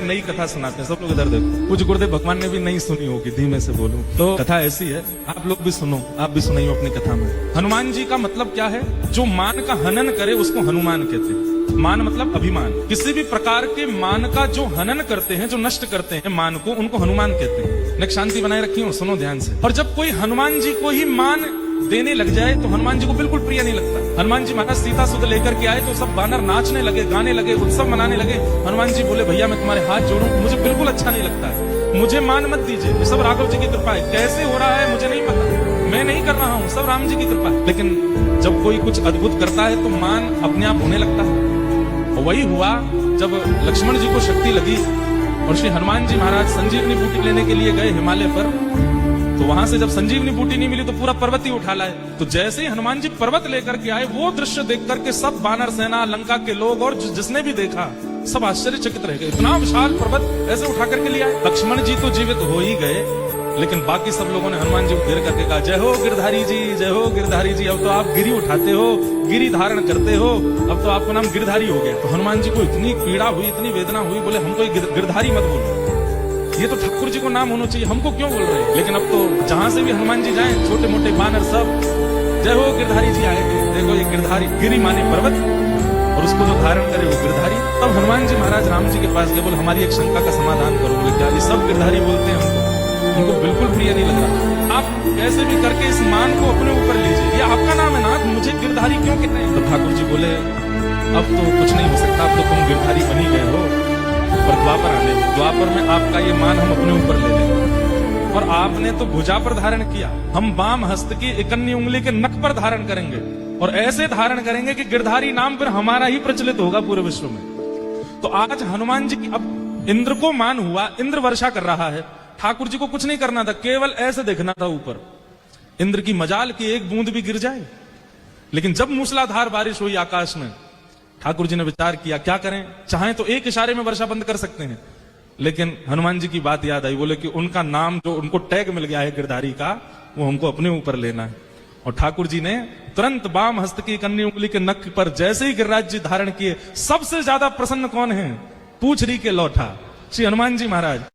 नई कथा सुनाते हैं, सब लोग इधर देखो। कुछ गुरुदेव भगवान ने भी नहीं सुनी होगी, धीमे से बोलूं तो कथा ऐसी है, आप लोग भी सुनो, आप भी सुनाइए अपनी कथा में। हनुमान जी का मतलब क्या है? जो मान का हनन करे उसको हनुमान कहते हैं। मान मतलब अभिमान। किसी भी प्रकार के मान का जो हनन करते हैं, जो नष्ट करते हैं मान को, उनको हनुमान कहते हैं। नेक शांति बनाए रखी हो, सुनो ध्यान से। और जब कोई हनुमान जी को ही मान देने लग जाए तो हनुमान जी को बिल्कुल प्रिय नहीं लगता। हनुमान जी महाराज सीता सुध लेकर के आए तो सब बानर नाचने लगे, गाने लगे, उत्सव मनाने लगे। हनुमान जी बोले भैया मैं तुम्हारे हाथ जोड़ूं, मुझे बिल्कुल अच्छा नहीं लगता है, मुझे मान मत दीजिए, ये सब राघव जी की कृपा है। कैसे हो रहा है मुझे नहीं पता, मैं नहीं कर रहा हूँ, सब राम जी की कृपा है। लेकिन जब कोई कुछ अद्भुत करता है तो मान अपने आप होने लगता है। और वही हुआ जब लक्ष्मण जी को शक्ति लगी और श्री हनुमान जी महाराज संजीवनी बूटी लेने के लिए गए हिमालय पर, तो वहां से जब संजीवनी बूटी नहीं मिली तो पूरा पर्वत ही उठा लाए। तो जैसे ही हनुमान जी पर्वत लेकर के आए, वो दृश्य देख करके सब बानर सेना, लंका के लोग और जिसने भी देखा सब आश्चर्यचकित रह गए। इतना विशाल पर्वत ऐसे उठा करके लिया है। लक्ष्मण जी तो जीवित हो ही गए, लेकिन बाकी सब लोगों ने हनुमान जी को घेर करके कहा जय हो गिरधारी जी, जय हो गिरधारी जी, अब तो आप गिरी उठाते हो, गिरी धारण करते हो, अब तो आपको नाम गिरधारी हो गया। तो हनुमान जी को इतनी पीड़ा हुई, इतनी वेदना हुई, बोले हमको गिरधारी मत बोलो, ये तो ठाकुर जी को नाम होना चाहिए, हमको क्यों बोल रहे हैं? लेकिन अब तो जहां से भी हनुमान जी जाएं, छोटे मोटे बानर सब जय हो गिरधारी जी आए थे। देखो ये गिरधारी, गिरी माने पर्वत, और उसको जो धारण करे वो गिरधारी। तब हनुमान जी महाराज राम जी के पास गए, बोले हमारी एक शंका का समाधान करो। बोले क्या? ये सब गिरधारी बोलते हैं, हमको बिल्कुल प्रिय नहीं लग रहा, आप कैसे भी करके इस मान को अपने ऊपर लीजिए, ये आपका नाम है नाथ, मुझे गिरधारी क्यों कहते हैं? तो ठाकुर जी बोले अब तो कुछ नहीं हो सकता, अब तो तुम गिरधारी बनी गए हो, पर द्वापर आने, द्वापर में आपका ये मान हम अपने ऊपर ले लेंगे। और आपने तो भुजा पर धारण किया, हम वाम हस्त की इकन्नी उंगली के नख पर धारण करेंगे, और ऐसे धारण करेंगे कि गिरधारी नाम फिर हमारा ही प्रचलित होगा पूरे विश्व में। तो आज हनुमान जी की, अब इंद्र को मान हुआ, इंद्र वर्षा कर रहा है, ठाकुर जी को कुछ नहीं करना था, केवल ऐसे देखना था ऊपर, इंद्र की मजाल की एक बूंद भी गिर जाए। लेकिन जब मूसलाधार बारिश हुई आकाश में, ठाकुर जी ने विचार किया क्या करें, चाहें तो एक इशारे में वर्षा बंद कर सकते हैं, लेकिन हनुमान जी की बात याद आई, बोले कि उनका नाम जो उनको टैग मिल गया है गिरधारी का, वो हमको अपने ऊपर लेना है। और ठाकुर जी ने तुरंत वाम हस्त की कन्नी उंगली के नख पर जैसे ही गिरिराज जी धारण किए, सबसे ज्यादा प्रसन्न कौन है? पूछ री के लौटा श्री हनुमान जी महाराज।